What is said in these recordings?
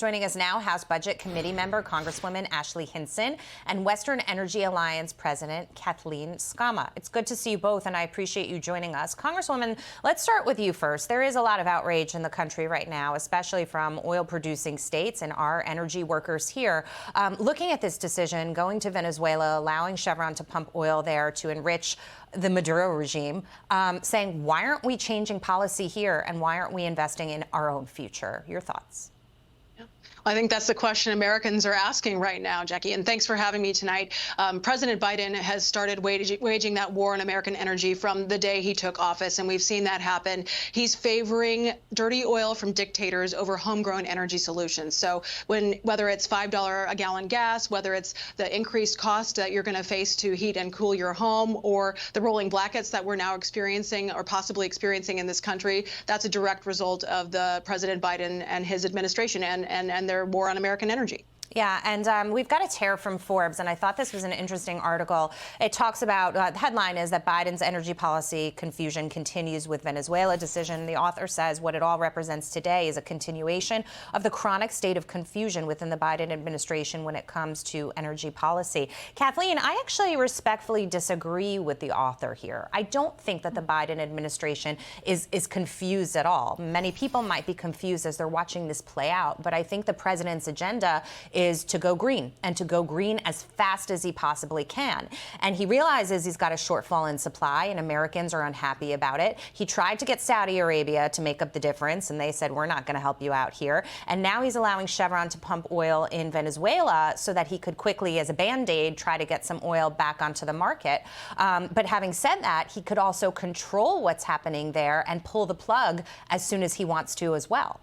Joining us now, House Budget Committee member Congresswoman Ashley Hinson and Western Energy Alliance President Kathleen Sgamma. It's good to see you both, and I appreciate you joining us. Congresswoman, let's start with you first. There is a lot of outrage in the country right now, especially from oil-producing states and our energy workers here, looking at this decision, going to Venezuela, allowing Chevron to pump oil there to enrich the Maduro regime, saying, why aren't we changing policy here, and why aren't we investing in our own future? Your thoughts? I think that's the question Americans are asking right now, Jackie, and thanks for having me tonight. President Biden has started waging that war on American energy from the day he took office, and we've seen that happen. He's favoring dirty oil from dictators over homegrown energy solutions. So whether it's $5 a gallon gas, whether it's the increased cost that you're going to face to heat and cool your home, or the rolling blackouts that we're now experiencing or possibly experiencing in this country, that's a direct result of the President Biden and his administration and their war on American energy. Yeah, and we've got a tear from Forbes, and I thought this was an interesting article. It talks about, the headline is that Biden's energy policy confusion continues with Venezuela decision. The author says what it all represents today is a continuation of the chronic state of confusion within the Biden administration when it comes to energy policy. Kathleen, I actually respectfully disagree with the author here. I don't think that the Biden administration is confused at all. Many people might be confused as they're watching this play out, but I think the president's agenda is to go green, and to go green as fast as he possibly can. And he realizes he's got a shortfall in supply, and Americans are unhappy about it. He tried to get Saudi Arabia to make up the difference, and they said, we're not going to help you out here. And now he's allowing Chevron to pump oil in Venezuela so that he could quickly, as a Band-Aid, try to get some oil back onto the market. But having said that, he could also control what's happening there and pull the plug as soon as he wants to as well.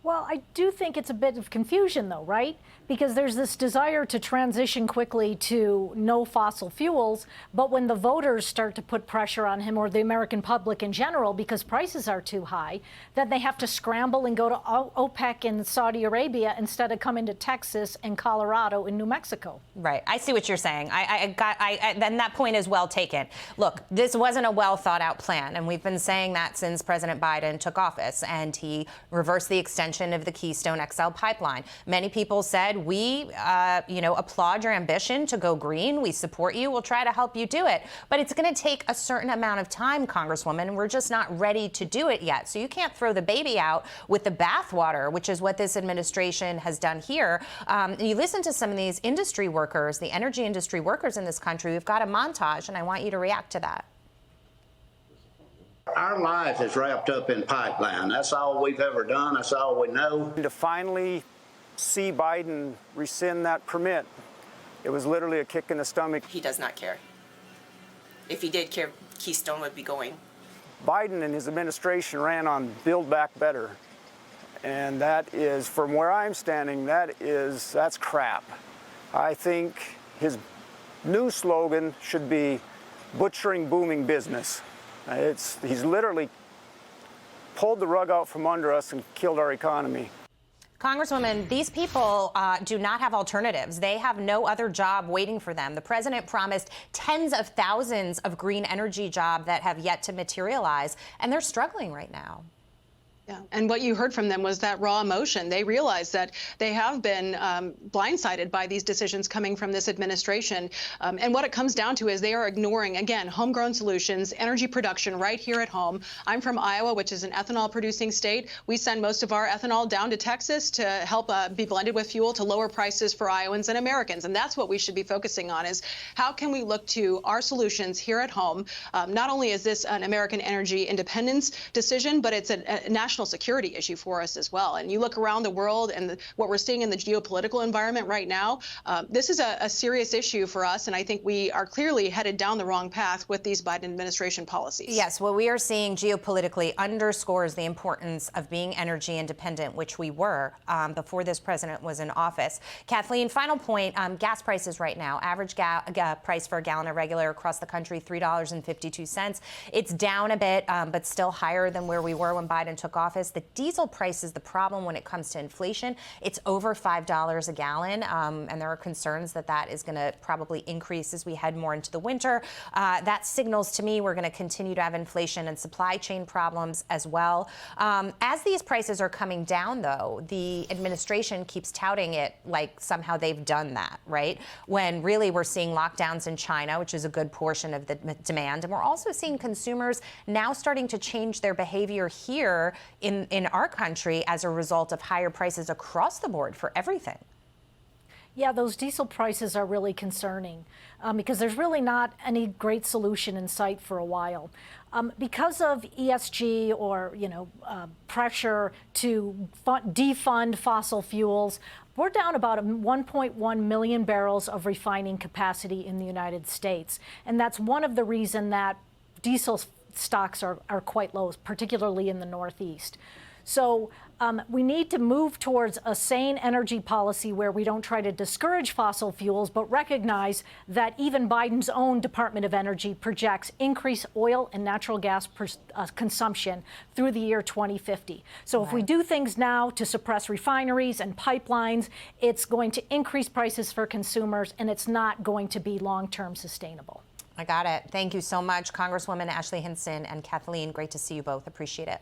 Well, I do think it's a bit of confusion, though, right? Because there's this desire to transition quickly to no fossil fuels. But when the voters start to put pressure on him, or the American public in general, because prices are too high, then they have to scramble and go to OPEC in Saudi Arabia instead of coming to Texas and Colorado and New Mexico. Right. I see what you're saying. Then that point is well taken. Look, this wasn't a well thought out plan. And we've been saying that since President Biden took office, and he reversed the extension of the Keystone XL pipeline. Many people said, we, applaud your ambition to go green. We support you. We'll try to help you do it. But it's going to take a certain amount of time, Congresswoman, and we're just not ready to do it yet. So you can't throw the baby out with the bathwater, which is what this administration has done here. You listen to some of these industry workers, the energy industry workers in this country. We've got a montage, and I want you to react to that. Our life is wrapped up in pipeline. That's all we've ever done. That's all we know. To finally see Biden rescind that permit, it was literally a kick in the stomach. He does not care. If he did care, Keystone would be going. Biden and his administration ran on Build Back Better. And that is, from where I'm standing, that's crap. I think his new slogan should be butchering booming business. He's literally pulled the rug out from under us and killed our economy. Congresswoman, these people do not have alternatives. They have no other job waiting for them. The president promised tens of thousands of green energy jobs that have yet to materialize, and they're struggling right now. Yeah, and what you heard from them was that raw emotion. They realize that they have been blindsided by these decisions coming from this administration. And what it comes down to is they are ignoring, again, homegrown solutions, energy production right here at home. I'm from Iowa, which is an ethanol producing state. We send most of our ethanol down to Texas to help be blended with fuel to lower prices for Iowans and Americans. And that's what we should be focusing on, is how can we look to our solutions here at home? Not only is this an American energy independence decision, but it's a national security issue for us as well. And you look around the world and what we're seeing in the geopolitical environment right now, this is a serious issue for us. And I think we are clearly headed down the wrong path with these Biden administration policies. Yes, what we are seeing geopolitically underscores the importance of being energy independent, which we were before this president was in office. Kathleen, final point, gas prices right now, average price for a gallon of regular across the country, $3.52. It's down a bit, but still higher than where we were when Biden took office. office. The diesel price is the problem when it comes to inflation. It's over $5 a gallon, and there are concerns that that is going to probably increase as we head more into the winter. That signals to me we're going to continue to have inflation and supply chain problems as well. As these prices are coming down, though, the administration keeps touting it like somehow they've done that, right? When really we're seeing lockdowns in China, which is a good portion of the demand. And we're also seeing consumers now starting to change their behavior here in our country as a result of higher prices across the board for everything. Yeah, those diesel prices are really concerning because there's really not any great solution in sight for a while. Because of ESG or, pressure to defund fossil fuels, we're down about 1.1 million barrels of refining capacity in the United States. And that's one of the reasons that diesel stocks are quite low, particularly in the Northeast. So we need to move towards a sane energy policy where we don't try to discourage fossil fuels, but recognize that even Biden's own Department of Energy projects increased oil and natural gas consumption through the year 2050. So if we do things now to suppress refineries and pipelines, it's going to increase prices for consumers, and it's not going to be long-term sustainable. I got it. Thank you so much, Congresswoman Ashley Hinson and Kathleen. Great to see you both. Appreciate it.